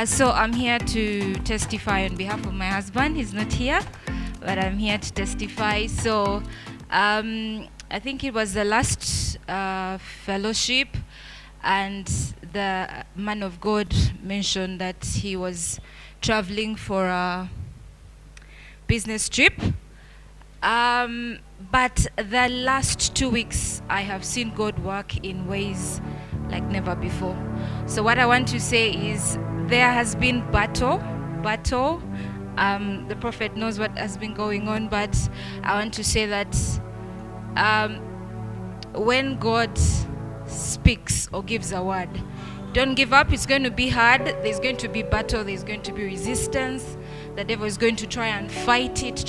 So I'm here to testify on behalf of my husband. He's not here, but I'm here to testify. So I think it was the last fellowship, and the man of God mentioned that he was traveling for a business trip. But the last 2 weeks, I have seen God work in ways like never before. So what I want to say is there has been battle. The prophet knows what has been going on, but I want to say that when God speaks or gives a word, don't give up. It's going to be hard. There's going to be battle. There's going to be resistance. The devil is going to try and fight it.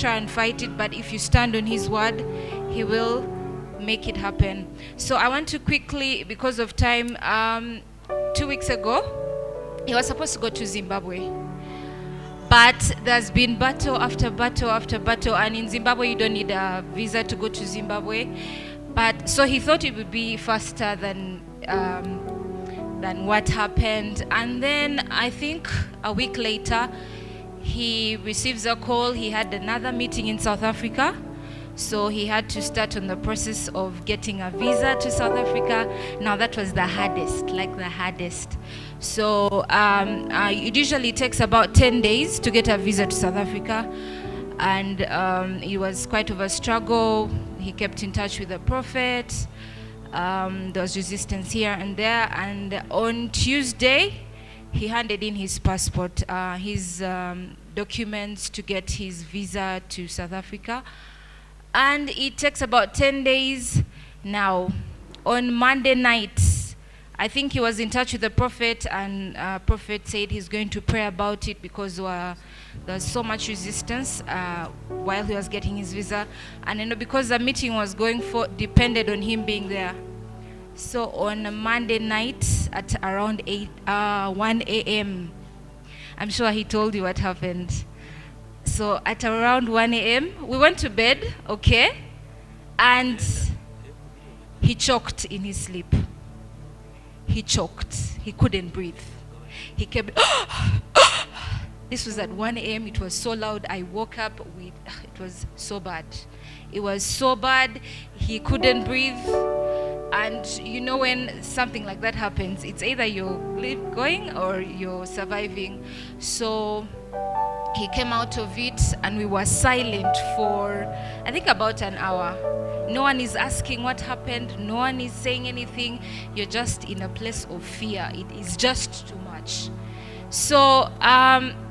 But if you stand on his word, he will make it happen. So I want to quickly, because of time, 2 weeks ago, he was supposed to go to Zimbabwe. But there's been battle after battle after battle. And in Zimbabwe, you don't need a visa to go to Zimbabwe. But so he thought it would be faster than what happened. And then I think a week later, he receives a call. He had another meeting in South Africa. So he had to start on the process of getting a visa to South Africa. Now that was the hardest. So it usually takes about 10 days to get a visa to South Africa. And it was quite of a struggle. He kept in touch with the prophet. There was resistance here and there. And on Tuesday, he handed in his passport, his documents to get his visa to South Africa. And it takes about 10 days. Now, on Monday night, I think he was in touch with the prophet, and prophet said he's going to pray about it because there's so much resistance while he was getting his visa. And because the meeting was going for, depended on him being there. So on a Monday night at around 1 a.m., I'm sure he told you what happened. So at around 1 a.m., we went to bed, okay? And he choked in his sleep. He choked. He couldn't breathe. He kept... This was at 1 a.m. It was so loud. I woke up with... It was so bad. It was so bad. He couldn't breathe. And you know when something like that happens, it's either you're going or you're surviving. So he came out of it, and we were silent for, I think, about an hour. No one is asking what happened. No one is saying anything. You're just in a place of fear. It is just too much. So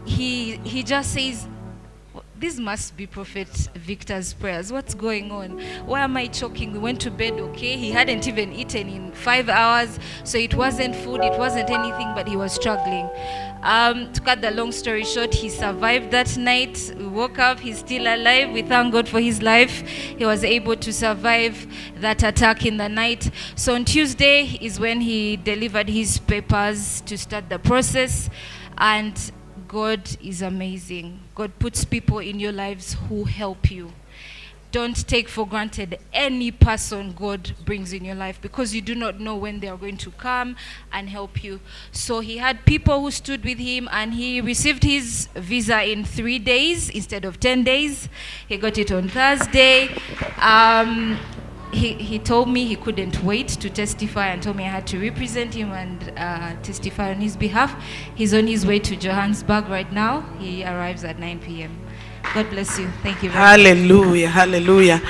he just says, this must be Prophet Victor's prayers. What's going on? Why am I choking? We went to bed, okay? He hadn't even eaten in 5 hours, so it wasn't food, it wasn't anything, but he was struggling. To cut the long story short, he survived that night. We woke up, he's still alive. We thank God for his life. He was able to survive that attack in the night. So on Tuesday is when he delivered his papers to start the process. And God is amazing. God puts people in your lives who help you. Don't take for granted any person God brings in your life, because you do not know when they are going to come and help you. So he had people who stood with him, and he received his visa in 3 days instead of 10 days. He got it on Thursday. He told me he couldn't wait to testify, and told me I had to represent him and testify on his behalf. He's on his way to Johannesburg right now. He arrives at 9 p.m. God bless you. Thank you very much. Hallelujah.